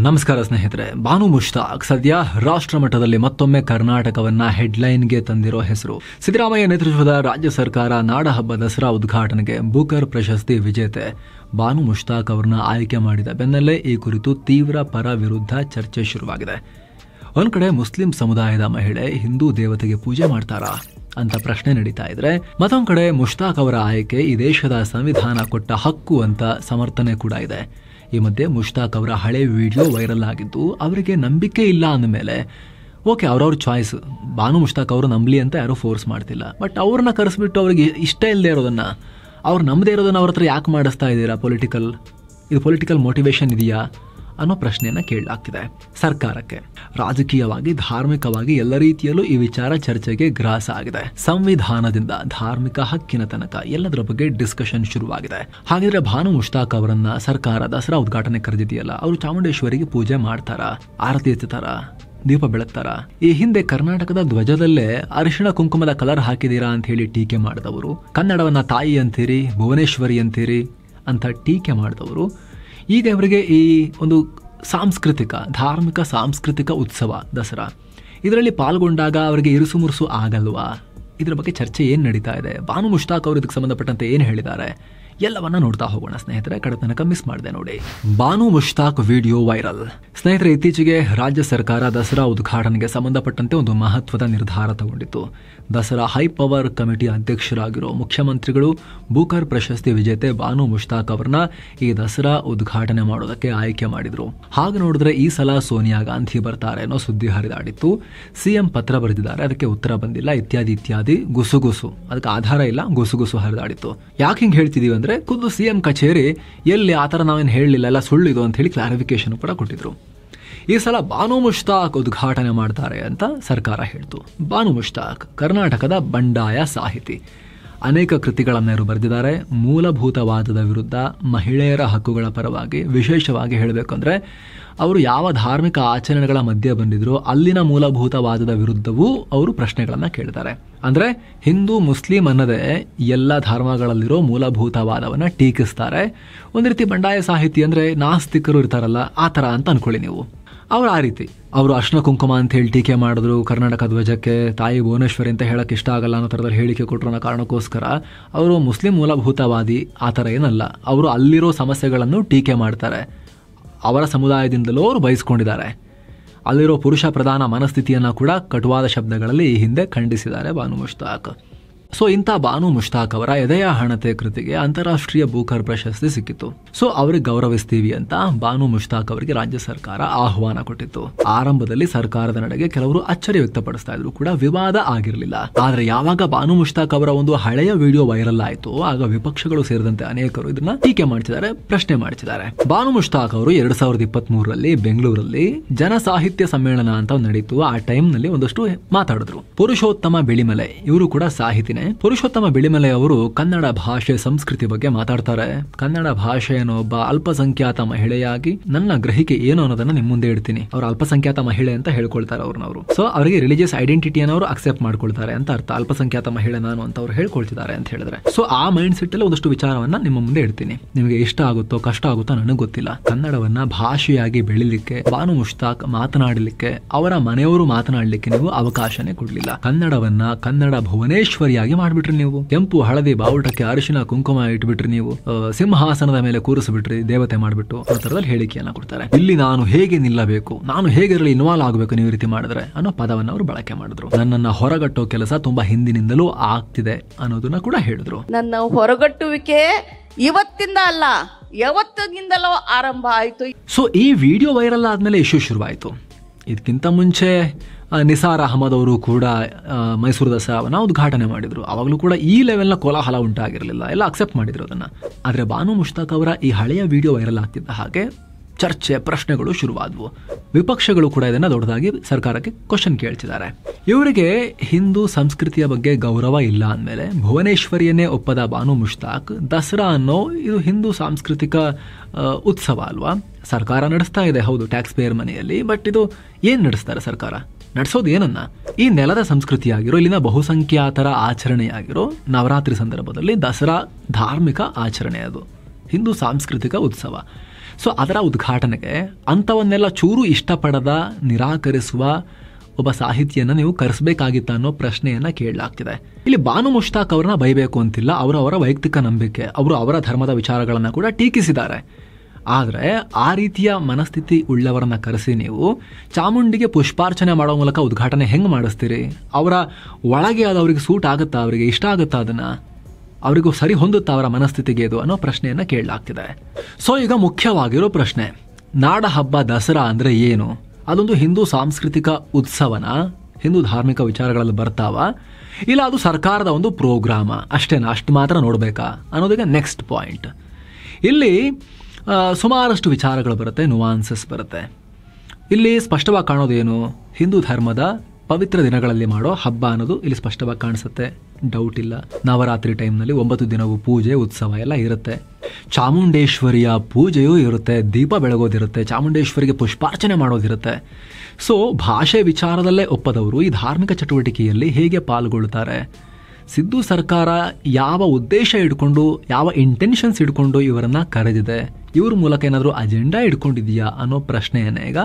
ನಮಸ್ಕಾರ ಸ್ನೇಹಿತರೆ. ಬಾನು ಮುಷ್ತಾಕ್ ಸದ್ಯ ರಾಷ್ಟ್ರ ಮಟ್ಟದಲ್ಲಿ ಮತ್ತೊಮ್ಮೆ ಕರ್ನಾಟಕವನ್ನ ಹೆಡ್ಲೈನ್ಗೆ ತಂದಿರೋ ಹೆಸರು. ಸಿದ್ದರಾಮಯ್ಯ ನೇತೃತ್ವದ ರಾಜ್ಯ ಸರ್ಕಾರ ನಾಡಹಬ್ಬ ದಸರಾ ಉದ್ಘಾಟನೆಗೆ ಬೂಕರ್ ಪ್ರಶಸ್ತಿ ವಿಜೇತೆ ಬಾನು ಮುಷ್ತಾಕ್ ಅವರನ್ನ ಆಯ್ಕೆ ಮಾಡಿದ ಬೆನ್ನಲ್ಲೇ ಈ ಕುರಿತು ತೀವ್ರ ಪರ ವಿರುದ್ಧ ಚರ್ಚೆ ಶುರುವಾಗಿದೆ. ಒಂದ್ ಕಡೆ ಮುಸ್ಲಿಂ ಸಮುದಾಯದ ಮಹಿಳೆ ಹಿಂದೂ ದೇವತೆಗೆ ಪೂಜೆ ಮಾಡ್ತಾರಾ ಅಂತ ಪ್ರಶ್ನೆ ನಡೀತಾ ಇದ್ರೆ, ಮತ್ತೊಂದ್ ಕಡೆ ಮುಷ್ತಾಕ್ ಅವರ ಆಯ್ಕೆ ಈ ದೇಶದ ಸಂವಿಧಾನ ಕೊಟ್ಟ ಹಕ್ಕು ಅಂತ ಸಮರ್ಥನೆ ಕೂಡ ಇದೆ. ಈ ಮಧ್ಯೆ ಮುಷ್ತಾಕ್ ಅವರ ಹಳೆ ವಿಡಿಯೋ ವೈರಲ್ ಆಗಿದ್ದು ಅವರಿಗೆ ನಂಬಿಕೆ ಇಲ್ಲ ಅಂದಮೇಲೆ ಓಕೆ, ಅವ್ರವ್ರ ಚಾಯ್ಸ್. ಬಾನು ಮುಷ್ತಾಕ್ ಅವರು ನಂಬಲಿ ಅಂತ ಯಾರೂ ಫೋರ್ಸ್ ಮಾಡ್ತಿಲ್ಲ. ಬಟ್ ಅವ್ರನ್ನ ಕರೆಸ್ಬಿಟ್ಟು ಅವ್ರಿಗೆ ಇಷ್ಟ ಇಲ್ಲದೆ ಇರೋದನ್ನ, ಅವ್ರು ನಂಬದೇ ಇರೋದನ್ನ ಅವ್ರ ಹತ್ರ ಯಾಕೆ ಮಾಡಿಸ್ತಾ ಇದ್ದೀರಾ? ಪೊಲಿಟಿಕಲ್ ಮೋಟಿವೇಶನ್ ಇದೆಯಾ ಅನ್ನೋ ಪ್ರಶ್ನೆಯನ್ನ ಕೇಳಲಾಗ್ತಿದೆ ಸರ್ಕಾರಕ್ಕೆ. ರಾಜಕೀಯವಾಗಿ, ಧಾರ್ಮಿಕವಾಗಿ ಎಲ್ಲ ರೀತಿಯಲ್ಲೂ ಈ ವಿಚಾರ ಚರ್ಚೆಗೆ ಗ್ರಾಸ ಆಗಿದೆ. ಸಂವಿಧಾನದಿಂದ ಧಾರ್ಮಿಕ ಹಕ್ಕಿನ ತನಕ ಎಲ್ಲದರ ಬಗ್ಗೆ ಡಿಸ್ಕಷನ್ ಶುರುವಾಗಿದೆ. ಹಾಗಿದ್ರೆ ಬಾನು ಮುಷ್ತಾಕ್ ಅವರನ್ನ ಸರ್ಕಾರ ದಸರಾ ಉದ್ಘಾಟನೆ ಕರೆದಿದೆಯಲ್ಲ, ಅವರು ಚಾಮುಂಡೇಶ್ವರಿಗೆ ಪೂಜೆ ಮಾಡ್ತಾರಾ, ಆರತಿ ಎತ್ತುತ್ತಾರಾ, ದೀಪ ಬೆಳಗ್ತಾರ? ಈ ಹಿಂದೆ ಕರ್ನಾಟಕದ ಧ್ವಜದಲ್ಲೇ ಅರಿಶಿಣ ಕುಂಕುಮದ ಕಲರ್ ಹಾಕಿದೀರಾ ಅಂತ ಹೇಳಿ ಟೀಕೆ ಮಾಡಿದವರು, ಕನ್ನಡವನ್ನ ತಾಯಿ ಅಂತೀರಿ, ಭುವನೇಶ್ವರಿ ಅಂತೀರಿ ಅಂತ ಟೀಕೆ ಮಾಡಿದವರು, ಈಗ ಇವರಿಗೆ ಈ ಒಂದು ಧಾರ್ಮಿಕ ಸಾಂಸ್ಕೃತಿಕ ಉತ್ಸವ ದಸರಾ, ಇದರಲ್ಲಿ ಪಾಲ್ಗೊಂಡಾಗ ಅವರಿಗೆ ಇರುಸು ಮುರುಸು ಆಗಲ್ವಾ? ಇದರ ಬಗ್ಗೆ ಚರ್ಚೆ ಏನು ನಡೀತಾ ಇದೆ? ಬಾನು ಮುಷ್ತಾಕ್ ಅವರು ಇದಕ್ಕೆ ಸಂಬಂಧಪಟ್ಟಂತೆ ಏನು ಹೇಳಿದ್ದಾರೆ? ಎಲ್ಲವನ್ನ ನೋಡ್ತಾ ಹೋಗೋಣ ಸ್ನೇಹಿತರೆ. ಕಡೆ ತನಕ ಮಿಸ್ ಮಾಡಿದೆ ನೋಡಿ. Banu Mushtaq video viral. ಸ್ನೇಹಿತರೆ, ಇತ್ತೀಚೆಗೆ ರಾಜ್ಯ ಸರ್ಕಾರ ದಸರಾ ಉದ್ಘಾಟನೆಗೆ ಸಂಬಂಧಪಟ್ಟಂತೆ ಒಂದು ಮಹತ್ವದ ನಿರ್ಧಾರ ತಗೊಂಡಿತ್ತು. ದಸರಾ ಹೈ ಪವರ್ ಕಮಿಟಿ ಅಧ್ಯಕ್ಷರಾಗಿರೋ ಮುಖ್ಯಮಂತ್ರಿಗಳು ಬೂಕರ್ ಪ್ರಶಸ್ತಿ ವಿಜೇತೆ ಬಾನು ಮುಷ್ತಾಕ್ ಅವರನ್ನ ಈ ದಸರಾ ಉದ್ಘಾಟನೆ ಮಾಡೋದಕ್ಕೆ ಆಯ್ಕೆ ಮಾಡಿದ್ರು. ಹಾಗೆ ನೋಡಿದ್ರೆ ಈ ಸಲ ಸೋನಿಯಾ ಗಾಂಧಿ ಬರ್ತಾರೆ ಅನ್ನೋ ಸುದ್ದಿ ಹರಿದಾಡಿತ್ತು. ಸಿಎಂ ಪತ್ರ ಬರೆದಿದ್ದಾರೆ, ಅದಕ್ಕೆ ಉತ್ತರ ಬಂದಿಲ್ಲ, ಇತ್ಯಾದಿ ಗುಸುಗುಸು. ಅದಕ್ಕೆ ಆಧಾರ ಇಲ್ಲ, ಗುಸುಗುಸು ಹರಿದಾಡಿತ್ತು. ಯಾಕೆ ಹಿಂಗೆ ಹೇಳ್ತಿದೀವಿ ಅಂದ್ರೆ, ಖುದ್ದು ಸಿಎಂ ಕಚೇರಿ ಎಲ್ಲಿ ಆತರ ನಾವೇನು ಹೇಳಲಿಲ್ಲ, ಎಲ್ಲ ಸುಳ್ಳು ಇದು ಅಂತ ಹೇಳಿ ಕ್ಲಾರಿಫಿಕೇಶನ್ ಕೂಡ ಕೊಟ್ಟಿದ್ರು. ಈ ಸಲ ಬಾನು ಮುಷ್ತಾಕ್ ಉದ್ಘಾಟನೆ ಮಾಡ್ತಾರೆ ಅಂತ ಸರ್ಕಾರ ಹೇಳ್ತು. ಬಾನು ಮುಷ್ತಾಕ್ ಕರ್ನಾಟಕದ ಬಂಡಾಯ ಸಾಹಿತಿ. ಅನೇಕ ಕೃತಿಗಳನ್ನು ಇವರು ಬರೆದಿದ್ದಾರೆ. ಮೂಲಭೂತವಾದದ ವಿರುದ್ಧ, ಮಹಿಳೆಯರ ಹಕ್ಕುಗಳ ಪರವಾಗಿ, ವಿಶೇಷವಾಗಿ ಹೇಳಬೇಕಂದ್ರೆ ಅವರು ಯಾವ ಧಾರ್ಮಿಕ ಆಚರಣೆಗಳ ಮಧ್ಯೆ ಬಂದಿದ್ರು ಅಲ್ಲಿನ ಮೂಲಭೂತವಾದದ ವಿರುದ್ಧವೂ ಅವರು ಪ್ರಶ್ನೆಗಳನ್ನ ಕೇಳ್ತಾರೆ. ಅಂದ್ರೆ ಹಿಂದೂ ಮುಸ್ಲಿಂ ಅನ್ನದೇ ಎಲ್ಲ ಧರ್ಮಗಳಲ್ಲಿರೋ ಮೂಲಭೂತವಾದವನ್ನ ಟೀಕಿಸ್ತಾರೆ. ಒಂದು ರೀತಿ ಬಂಡಾಯ ಸಾಹಿತಿ ಅಂದ್ರೆ ನಾಸ್ತಿಕರು ಇರ್ತಾರಲ್ಲ, ಆ ತರ ಅಂತ ಅನ್ಕೊಳ್ಳಿ ನೀವು. ಅವರು ಆ ರೀತಿ ಅವರು ಅರ್ಶಿಣ ಕುಂಕುಮ ಅಂತ ಹೇಳಿ ಟೀಕೆ ಮಾಡಿದ್ರು. ಕರ್ನಾಟಕ ಧ್ವಜಕ್ಕೆ ತಾಯಿ ಭುವನೇಶ್ವರಿ ಅಂತ ಹೇಳಕ್ ಇಷ್ಟ ಆಗಲ್ಲ ಅನ್ನೋ ಥರದಲ್ಲಿ ಹೇಳಿಕೆ ಕೊಟ್ಟರು ಅನ್ನೋ ಕಾರಣಕ್ಕೋಸ್ಕರ ಅವರು ಮುಸ್ಲಿಂ ಮೂಲಭೂತವಾದಿ ಆ ಥರ ಏನಲ್ಲ. ಅವರು ಅಲ್ಲಿರೋ ಸಮಸ್ಯೆಗಳನ್ನು ಟೀಕೆ ಮಾಡ್ತಾರೆ. ಅವರ ಸಮುದಾಯದಿಂದಲೂ ಅವರು ಬಯಸ್ಕೊಂಡಿದ್ದಾರೆ. ಅಲ್ಲಿರೋ ಪುರುಷ ಪ್ರಧಾನ ಮನಸ್ಥಿತಿಯನ್ನು ಕೂಡ ಕಟುವಾದ ಶಬ್ದಗಳಲ್ಲಿ ಈ ಹಿಂದೆ ಖಂಡಿಸಿದ್ದಾರೆ ಬಾನು ಮುಷ್ತಾಕ್. ಸೊ ಇಂಥ ಬಾನು ಮುಷ್ತಾಕ್ ಅವರ ಎದೆಯ ಹಣತೆ ಕೃತಿಗೆ ಅಂತಾರಾಷ್ಟ್ರೀಯ ಬೂಕರ್ ಪ್ರಶಸ್ತಿ ಸಿಕ್ಕಿತ್ತು. ಸೊ ಅವ್ರಿಗೆ ಗೌರವಿಸ್ತೀವಿ ಅಂತ ಬಾನು ಮುಷ್ತಾಕ್ ಅವರಿಗೆ ರಾಜ್ಯ ಸರ್ಕಾರ ಆಹ್ವಾನ ಕೊಟ್ಟಿತ್ತು. ಆರಂಭದಲ್ಲಿ ಸರ್ಕಾರದ ನಡೆಗೆ ಕೆಲವರು ಅಚ್ಚರಿ ವ್ಯಕ್ತಪಡಿಸ್ತಾ ಇದ್ರು ಕೂಡ ವಿವಾದ ಆಗಿರಲಿಲ್ಲ. ಆದ್ರೆ ಯಾವಾಗ ಬಾನು ಮುಷ್ತಾಕ್ ಅವರ ಒಂದು ಹಳೆಯ ವಿಡಿಯೋ ವೈರಲ್ ಆಯಿತು, ಆಗ ವಿಪಕ್ಷಗಳು ಸೇರಿದಂತೆ ಅನೇಕರು ಇದನ್ನ ಟೀಕೆ ಮಾಡ್ತಿದ್ದಾರೆ, ಪ್ರಶ್ನೆ ಮಾಡ್ತಿದ್ದಾರೆ. ಬಾನು ಮುಷ್ತಾಕ್ ಅವರು 2023ರಲ್ಲಿ ಬೆಂಗಳೂರಲ್ಲಿ ಜನ ಸಾಹಿತ್ಯ ಸಮ್ಮೇಳನ ಅಂತ ನಡೀತು. ಆ ಟೈಮ್ ನಲ್ಲಿ ಒಂದಷ್ಟು ಮಾತಾಡಿದ್ರು. ಪುರುಷೋತ್ತಮ ಬೆಳಿಮಲೆ ಇವರು ಕೂಡ ಸಾಹಿತಿನೇ. ಪುರುಷೋತ್ತಮ ಬೆಳಿಮಲೆ ಅವರು ಕನ್ನಡ ಭಾಷೆ ಸಂಸ್ಕೃತಿ ಬಗ್ಗೆ ಮಾತಾಡ್ತಾರೆ. ಕನ್ನಡ ಭಾಷೆಯನ್ನು ಒಬ್ಬ ಅಲ್ಪಸಂಖ್ಯಾತ ಮಹಿಳೆಯಾಗಿ ನನ್ನ ಗ್ರಹಿಕೆ ಏನು ಅನ್ನೋದನ್ನ ನಿಮ್ ಮುಂದೆ ಇಡ್ತೀನಿ. ಅವರು ಅಲ್ಪಸಂಖ್ಯಾತ ಮಹಿಳೆ ಅಂತ ಹೇಳ್ಕೊಳ್ತಾರೆ ಅವ್ರನ್ನವರು. ಸೊ ಅವರಿಗೆ ರಿಲಿಜಿಯಸ್ ಐಡೆಂಟಿಟಿಯನ್ನು ಅವರು ಅಕ್ಸೆಪ್ಟ್ ಮಾಡ್ಕೊಳ್ತಾರೆ ಅಂತ ಅರ್ಥ. ಅಲ್ಪಸಂಖ್ಯಾತ ಮಹಿಳೆ ನಾನು ಅಂತ ಅವ್ರು ಹೇಳ್ಕೊಳ್ತಿದ್ದಾರೆ ಅಂತ ಹೇಳಿದ್ರೆ, ಸೊ ಆ ಮೈಂಡ್ ಸೆಟ್ ಅಲ್ಲಿ ಒಂದಷ್ಟು ವಿಚಾರವನ್ನ ನಿಮ್ಮ ಮುಂದೆ ಇಡ್ತೀನಿ. ನಿಮಗೆ ಇಷ್ಟ ಆಗುತ್ತೋ ಕಷ್ಟ ಆಗುತ್ತೋ ನನಗೆ ಗೊತ್ತಿಲ್ಲ. ಕನ್ನಡವನ್ನ ಭಾಷೆಯಾಗಿ ಬೆಳಿಲಿಕ್ಕೆ, ಬಾನು ಮುಷ್ತಾಕ್ ಮಾತನಾಡಲಿಕ್ಕೆ, ಅವರ ಮನೆಯವರು ಮಾತನಾಡಲಿಕ್ಕೆ ನೀವು ಅವಕಾಶನೇ ಕೊಡ್ಲಿಲ್ಲ. ಕನ್ನಡವನ್ನ ಕನ್ನಡ ಭುವನೇಶ್ವರಿಯಾಗಿ ಮಾಡ್ಬಿಟ್ರಿ ನೀವು. ಕೆಂಪು ಹಳದಿ ಬಾವುಟಕ್ಕೆ ಅರಿಶಿನ ಕುಂಕುಮ ಇಟ್ಬಿಟ್ರಿ ನೀವು. ಸಿಂಹಾಸನದ ಮೇಲೆ ಕೂರಿಸ್ಬಿಟ್ರಿ ದೇವತೆ ಮಾಡ್ಬಿಟ್ಟು ಆ ತರದಲ್ಲಿ ಹೇಳಿಕೆಯನ್ನ ಕೊಡ್ತಾರೆ. ಇಲ್ಲಿ ನಾನು ಹೇಗೆ ನಿಲ್ಲಬೇಕು, ನಾನು ಹೇಗೆ ಇನ್ವಾಲ್ವ್ ಆಗಬೇಕು ನೀವು ರೀತಿ ಮಾಡಿದ್ರೆ ಅನ್ನೋ ಪದವನ್ನ ಅವರು ಬಳಕೆ ಮಾಡಿದ್ರು. ನನ್ನನ್ನ ಹೊರಗಟ್ಟೋ ಕೆಲಸ ತುಂಬಾ ಹಿಂದಿನಿಂದಲೂ ಆಗ್ತಿದೆ ಅನ್ನೋದನ್ನ ಕೂಡ ಹೇಳಿದ್ರು. ನನ್ನ ಹೊರಗಟ್ಟುವಿಕೆ ಇವತ್ತಿಂದ ಅಲ್ಲ, ಯಾವತ್ತಿನಿಂದಲೂ ಆರಂಭ ಆಯ್ತು. ಸೊ ಈ ವಿಡಿಯೋ ವೈರಲ್ ಆದ್ಮೇಲೆ ಇಶ್ಯೂ ಶುರುವಾಯಿತು. ಇದಕ್ಕಿಂತ ಮುಂಚೆ ನಿಸಾರ್ ಅಹಮದ್ ಅವರು ಕೂಡ ಮೈಸೂರು ದಸರಾವನ್ನ ಉದ್ಘಾಟನೆ ಮಾಡಿದ್ರು. ಅವಾಗಲೂ ಕೂಡ ಈ ಲೆವೆಲ್ನ ಕೋಲಾಹಲ ಉಂಟಾಗಿರಲಿಲ್ಲ, ಎಲ್ಲ ಅಕ್ಸೆಪ್ಟ್ ಮಾಡಿದ್ರು ಅದನ್ನ. ಆದ್ರೆ ಬಾನು ಮುಷ್ತಾಕ್ ಅವರ ಈ ಹಳೆಯ ವಿಡಿಯೋ ವೈರಲ್ ಆಗ್ತಿದ್ದ ಹಾಗೆ ಚರ್ಚೆ, ಪ್ರಶ್ನೆಗಳು ಶುರುವಾದವು. ವಿಪಕ್ಷಗಳು ಕೂಡ ಇದನ್ನ ದೊಡ್ಡದಾಗಿ ಸರ್ಕಾರಕ್ಕೆ ಕ್ವಶನ್ ಕೇಳ್ತಿದ್ದಾರೆ. ಇವರಿಗೆ ಹಿಂದೂ ಸಂಸ್ಕೃತಿಯ ಬಗ್ಗೆ ಗೌರವ ಇಲ್ಲ ಅಂದಮೇಲೆ ಭುವನೇಶ್ವರಿಯನ್ನೇ ಒಪ್ಪದ ಬಾನು ಮುಷ್ತಾಕ್ ದಸರಾ ಅನ್ನೋ ಇದು ಹಿಂದೂ ಸಾಂಸ್ಕೃತಿಕ ಉತ್ಸವ ಅಲ್ವಾ? ಸರ್ಕಾರ ನಡೆಸ್ತಾ ಇದೆ, ಹೌದು, ಟ್ಯಾಕ್ಸ್ ಪೇಯರ್ ಮನೆಯಲ್ಲಿ. ಬಟ್ ಇದು ಏನ್ ನಡೆಸ್ತಾರೆ ಸರ್ಕಾರ? ನಡೆಸೋದು ಏನನ್ನ? ಈ ನೆಲದ ಸಂಸ್ಕೃತಿಯಾಗಿರೋ, ಇಲ್ಲಿನ ಬಹುಸಂಖ್ಯಾತರ ಆಚರಣೆಯಾಗಿರೋ ನವರಾತ್ರಿ ಸಂದರ್ಭದಲ್ಲಿ ದಸರಾ ಧಾರ್ಮಿಕ ಆಚರಣೆ, ಅದು ಹಿಂದೂ ಸಾಂಸ್ಕೃತಿಕ ಉತ್ಸವ. ಸೊ ಅದರ ಉದ್ಘಾಟನೆಗೆ ಅಂಥವನ್ನೆಲ್ಲ ಚೂರು ಇಷ್ಟಪಡದ ನಿರಾಕರಿಸುವ ಒಬ್ಬ ಸಾಹಿತಿಯನ್ನ ನೀವು ಕರೆಸಬೇಕಾಗಿತ್ತ ಅನ್ನೋ ಪ್ರಶ್ನೆಯನ್ನ ಕೇಳಲಾಗ್ತಿದೆ. ಇಲ್ಲಿ ಬಾನು ಮುಷ್ತಾಕ್ ಅವ್ರನ್ನ ಬೈಬೇಕು ಅಂತಿಲ್ಲ, ಅವರ ವೈಯಕ್ತಿಕ ನಂಬಿಕೆ, ಅವರು ಅವರ ಧರ್ಮದ ವಿಚಾರಗಳನ್ನ ಕೂಡ ಟೀಕಿಸಿದ್ದಾರೆ. ಆದರೆ ಆ ರೀತಿಯ ಮನಸ್ಥಿತಿ ಉಳ್ಳವರನ್ನ ಕರೆಸಿ ನೀವು ಚಾಮುಂಡಿಗೆ ಪುಷ್ಪಾರ್ಚನೆ ಮಾಡೋ ಮೂಲಕ ಉದ್ಘಾಟನೆ ಹೆಂಗೆ ಮಾಡಿಸ್ತೀರಿ? ಅವರ ಒಳಗೆ ಅದು ಅವ್ರಿಗೆ ಸೂಟ್ ಆಗುತ್ತಾ, ಅವರಿಗೆ ಇಷ್ಟ ಆಗುತ್ತಾ, ಅದನ್ನ ಅವರಿಗೂ ಸರಿ ಹೊಂದುತ್ತಾ ಅವರ ಮನಸ್ಥಿತಿಗೆ ಇದು ಅನ್ನೋ ಪ್ರಶ್ನೆಯನ್ನ ಕೇಳಲಾಗ್ತಿದೆ. ಸೊ ಈಗ ಮುಖ್ಯವಾಗಿರೋ ಪ್ರಶ್ನೆ, ನಾಡ ಹಬ್ಬ ದಸರಾ ಅಂದ್ರೆ ಏನು? ಅದೊಂದು ಹಿಂದೂ ಸಾಂಸ್ಕೃತಿಕ ಉತ್ಸವನ, ಹಿಂದೂ ಧಾರ್ಮಿಕ ವಿಚಾರಗಳಲ್ಲಿ ಬರ್ತಾವ, ಇಲ್ಲ ಅದು ಸರ್ಕಾರದ ಒಂದು ಪ್ರೋಗ್ರಾಮ ಅಷ್ಟೇನಾ? ಅಷ್ಟು ಮಾತ್ರ ನೋಡಬೇಕಾ ಅನ್ನೋದಕ್ಕೆ ನೆಕ್ಸ್ಟ್ ಪಾಯಿಂಟ್. ಇಲ್ಲಿ ಸುಮಾರಷ್ಟು ವಿಚಾರಗಳು ಬರುತ್ತೆ, ನುವಾನ್ಸಸ್ ಬರುತ್ತೆ. ಇಲ್ಲಿ ಸ್ಪಷ್ಟವಾಗಿ ಕಾಣೋದೇನು? ಹಿಂದೂ ಧರ್ಮದ ಪವಿತ್ರ ದಿನಗಳಲ್ಲಿ ಮಾಡೋ ಹಬ್ಬ ಅನ್ನೋದು ಇಲ್ಲಿ ಸ್ಪಷ್ಟವಾಗಿ ಕಾಣಿಸುತ್ತೆ, ಡೌಟ್ ಇಲ್ಲ. ನವರಾತ್ರಿ ಟೈಮ್ನಲ್ಲಿ 9 ದಿನವೂ ಪೂಜೆ ಉತ್ಸವ ಎಲ್ಲ ಇರುತ್ತೆ. ಚಾಮುಂಡೇಶ್ವರಿಯ ಪೂಜೆಯೂ ಇರುತ್ತೆ, ದೀಪ ಬೆಳಗೋದಿರುತ್ತೆ, ಚಾಮುಂಡೇಶ್ವರಿಗೆ ಪುಷ್ಪಾರ್ಚನೆ ಮಾಡೋದಿರುತ್ತೆ. ಸೊ ಭಾಷೆ ವಿಚಾರದಲ್ಲೇ ಒಪ್ಪದವರು ಈ ಧಾರ್ಮಿಕ ಚಟುವಟಿಕೆಯಲ್ಲಿ ಹೇಗೆ ಪಾಲ್ಗೊಳ್ತಾರೆ? ಸಿದ್ದು ಸರ್ಕಾರ ಯಾವ ಉದ್ದೇಶ ಇಟ್ಕೊಂಡು, ಯಾವ ಇಂಟೆನ್ಷನ್ಸ್ ಇಟ್ಕೊಂಡು ಇವರನ್ನ ಕರೆದಿದೆ? ಇವ್ರ ಮೂಲಕ ಏನಾದರೂ ಅಜೆಂಡಾ ಇಟ್ಕೊಂಡಿದೆಯಾ ಅನ್ನೋ ಪ್ರಶ್ನೆಯನ್ನ ಈಗ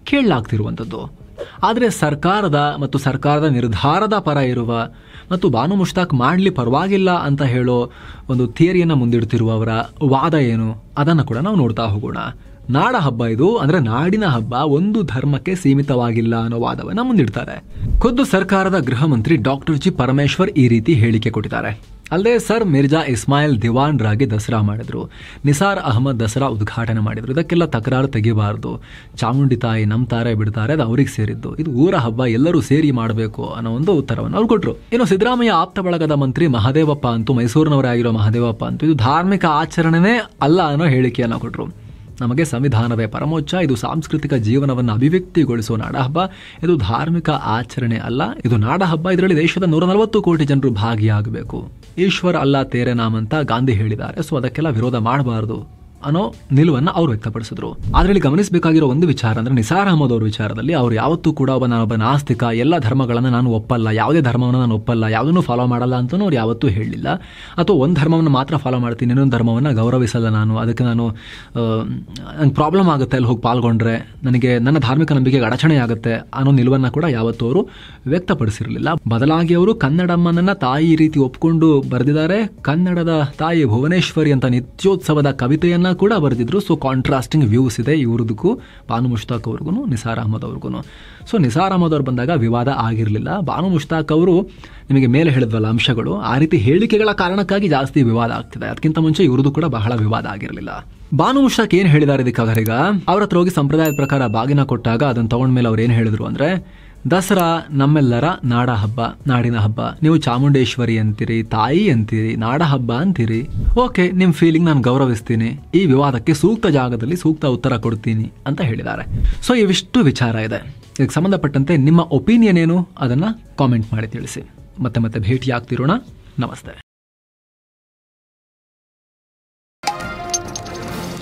ಕೇಳಲಾಗ್ತಿರುವಂಥದ್ದು. ಆದರೆ ಸರ್ಕಾರದ ನಿರ್ಧಾರದ ಪರ ಇರುವ ಮತ್ತು ಬಾನು ಮುಷ್ತಾಕ್ ಮಾಡಲಿ ಪರವಾಗಿಲ್ಲ ಅಂತ ಹೇಳೋ ಒಂದು ಥಿಯರಿಯನ್ನು ಮುಂದಿಡ್ತಿರುವವರ ವಾದ ಏನು, ಅದನ್ನು ಕೂಡ ನಾವು ನೋಡ್ತಾ ಹೋಗೋಣ. ನಾಡ ಹಬ್ಬ ಇದು, ಅಂದ್ರೆ ನಾಡಿನ ಹಬ್ಬ, ಒಂದು ಧರ್ಮಕ್ಕೆ ಸೀಮಿತವಾಗಿಲ್ಲ ಅನ್ನೋ ವಾದವನ್ನ ಮುಂದಿಡ್ತಾರೆ. ಖುದ್ದು ಸರ್ಕಾರದ ಗೃಹ ಮಂತ್ರಿ ಡಾಕ್ಟರ್ ಜಿ ಪರಮೇಶ್ವರ್ ಈ ರೀತಿ ಹೇಳಿಕೆ ಕೊಟ್ಟಿದ್ದಾರೆ. ಅಲ್ಲದೆ ಸರ್ ಮಿರ್ಜಾ ಇಸ್ಮಾಯಿಲ್ ದಿವಾನ್ ರಾಗಿ ದಸರಾ ಮಾಡಿದ್ರು, ನಿಸಾರ್ ಅಹಮದ್ ದಸರಾ ಉದ್ಘಾಟನೆ ಮಾಡಿದ್ರು. ಇದಕ್ಕೆಲ್ಲ ತಕರಾರು ತೆಗಿಬಾರ್ದು, ಚಾಮುಂಡಿ ತಾಯಿ ನಂಬ್ತಾರೆ ಬಿಡ್ತಾರೆ, ಅದು ಅವ್ರಿಗೆ ಸೇರಿದ್ದು, ಇದು ಊರ ಹಬ್ಬ, ಎಲ್ಲರೂ ಸೇರಿ ಮಾಡಬೇಕು ಅನ್ನೋ ಒಂದು ಉತ್ತರವನ್ನು ಅವ್ರು ಕೊಟ್ಟರು. ಇನ್ನು ಸಿದ್ದರಾಮಯ್ಯ ಆಪ್ತ ಬಳಗದ ಮಂತ್ರಿ ಮಹದೇವಪ್ಪ ಅಂತೂ, ಮೈಸೂರಿನವರೇ ಆಗಿರೋ ಮಹದೇವಪ್ಪ ಅಂತೂ ಇದು ಧಾರ್ಮಿಕ ಆಚರಣೆನೇ ಅಲ್ಲ ಅನ್ನೋ ಹೇಳಿಕೆಯನ್ನು ಕೊಟ್ಟರು. ನಮಗೆ ಸಂವಿಧಾನವೇ ಪರಮೋಚ್ಚ, ಇದು ಸಾಂಸ್ಕೃತಿಕ ಜೀವನವನ್ನು ಅಭಿವ್ಯಕ್ತಿಗೊಳಿಸುವ ನಾಡಹಬ್ಬ, ಇದು ಧಾರ್ಮಿಕ ಆಚರಣೆ ಅಲ್ಲ, ಇದು ನಾಡಹಬ್ಬ, ಇದರಲ್ಲಿ ದೇಶದ 140 ಕೋಟಿ ಜನರು ಭಾಗಿಯಾಗಬೇಕು, ಈಶ್ವರ ಅಲ್ಲಾ ತೇರೆ ನಾಮ್ ಅಂತ ಗಾಂಧಿ ಹೇಳಿದ್ದಾರೆ. ಸೊ ಅದಕ್ಕೆಲ್ಲ ವಿರೋಧ ಮಾಡಬಾರದು ಅನ್ನೋ ನಿಲುವನ್ನು ಅವ್ರು ವ್ಯಕ್ತಪಡಿಸಿದ್ರು. ಆದ್ರೆ ಇಲ್ಲಿ ಗಮನಿಸಬೇಕಾಗಿರೋ ಒಂದು ವಿಚಾರ ಅಂದ್ರೆ, ನಿಸಾರ್ ಅಹಮದ್ ಅವ್ರ ವಿಚಾರದಲ್ಲಿ ಅವ್ರು ಯಾವತ್ತೂ ಕೂಡ ಒಬ್ಬ ನಾಸ್ತಿಕ, ಎಲ್ಲ ಧರ್ಮಗಳನ್ನು ನಾನು ಒಪ್ಪಲ್ಲ, ಯಾವುದೇ ಧರ್ಮವನ್ನು ನಾನು ಒಪ್ಪಲ್ಲ, ಯಾವುದನ್ನು ಫಾಲೋ ಮಾಡಲ್ಲ ಅಂತಲೂ ಅವ್ರು ಯಾವತ್ತೂ ಹೇಳಲಿಲ್ಲ. ಅಥವಾ ಒಂದು ಧರ್ಮವನ್ನು ಮಾತ್ರ ಫಾಲೋ ಮಾಡ್ತೀನಿ, ಇನ್ನೊಂದು ಧರ್ಮವನ್ನು ಗೌರವಿಸಲ್ಲ ನಾನು, ಅದಕ್ಕೆ ನಂಗೆ ಪ್ರಾಬ್ಲಮ್ ಆಗುತ್ತೆ ಅಲ್ಲಿ ಹೋಗಿ ಪಾಲ್ಗೊಂಡ್ರೆ, ನನಗೆ ನನ್ನ ಧಾರ್ಮಿಕ ನಂಬಿಕೆಗೆ ಅಡಚಣೆ ಆಗುತ್ತೆ ಅನ್ನೋ ನಿಲುವನ್ನು ಕೂಡ ಯಾವತ್ತೂ ಅವರು ವ್ಯಕ್ತಪಡಿಸಿರಲಿಲ್ಲ. ಬದಲಾಗಿ ಅವರು ಕನ್ನಡಮ್ಮನನ್ನ ತಾಯಿ ರೀತಿ ಒಪ್ಕೊಂಡು ಬರೆದಿದ್ದಾರೆ. ಕನ್ನಡದ ತಾಯಿ ಭುವನೇಶ್ವರಿ ಅಂತ ನಿತ್ಯೋತ್ಸವದ ಕವಿತೆಯನ್ನ ಕೂಡ ಬರೆದಿದ್ರು. ಸೊ ಕಾಂಟ್ರಾಸ್ಟಿಂಗ್ ವ್ಯೂಸ್ ಇದೆ ಇವ್ರದಕ್ಕೂ, ಬಾನು ಮುಷ್ತಾಕ್ ಅವ್ರಿಗೂ, ನಿಸಾರ್ ಅಹಮದ್ ಅವ್ರಿಗೂ. ಸೊ ನಿಸಾರ್ ಅಹಮದ್ ಅವ್ರು ಬಂದಾಗ ವಿವಾದ ಆಗಿರಲಿಲ್ಲ. ಬಾನು ಮುಷ್ತಾಕ್ ಅವರು ನಿಮಗೆ ಮೇಲೆ ಹೇಳಿದ್ವಲ್ಲ ಅಂಶಗಳು, ಆ ರೀತಿ ಹೇಳಿಕೆಗಳ ಕಾರಣಕ್ಕಾಗಿ ಜಾಸ್ತಿ ವಿವಾದ ಆಗ್ತಿದೆ. ಅದಕ್ಕಿಂತ ಮುಂಚೆ ಇವ್ರದ್ದು ಕೂಡ ಬಹಳ ವಿವಾದ ಆಗಿರಲಿಲ್ಲ. ಬಾನು ಮುಷ್ತಾಕ್ ಏನ್ ಹೇಳಿದ್ದಾರೆ ಇದಕ್ಕಾಗ, ಅವ್ರ ಹತ್ರ ಹೋಗಿ ಸಂಪ್ರದಾಯದ ಪ್ರಕಾರ ಬಾಗಿನ ಕೊಟ್ಟಾಗ ಅದನ್ನ ತಗೊಂಡ್ಮೇಲೆ ಅವ್ರು ಏನ್ ಹೇಳಿದ್ರು ಅಂದ್ರೆ, ದಸರಾ ನಮ್ಮೆಲ್ಲರ ನಾಡ ಹಬ್ಬ, ನಾಡಿನ ಹಬ್ಬ, ನೀವು ಚಾಮುಂಡೇಶ್ವರಿ ಅಂತೀರಿ, ತಾಯಿ ಅಂತೀರಿ, ನಾಡ ಹಬ್ಬ ಅಂತೀರಿ, ಓಕೆ, ನಿಮ್ ಫೀಲಿಂಗ್ ನಾನು ಗೌರವಿಸ್ತೀನಿ, ಈ ವಿವಾದಕ್ಕೆ ಸೂಕ್ತ ಜಾಗದಲ್ಲಿ ಸೂಕ್ತ ಉತ್ತರ ಕೊಡ್ತೀನಿ ಅಂತ ಹೇಳಿದ್ದಾರೆ. ಸೊ ಇವಿಷ್ಟು ವಿಚಾರ ಇದೆ. ಇದಕ್ಕೆ ಸಂಬಂಧಪಟ್ಟಂತೆ ನಿಮ್ಮ ಒಪಿನಿಯನ್ ಏನು ಅದನ್ನ ಕಾಮೆಂಟ್ ಮಾಡಿ ತಿಳಿಸಿ. ಮತ್ತೆ ಭೇಟಿ ಆಗ್ತಿರೋಣ. ನಮಸ್ತೆ.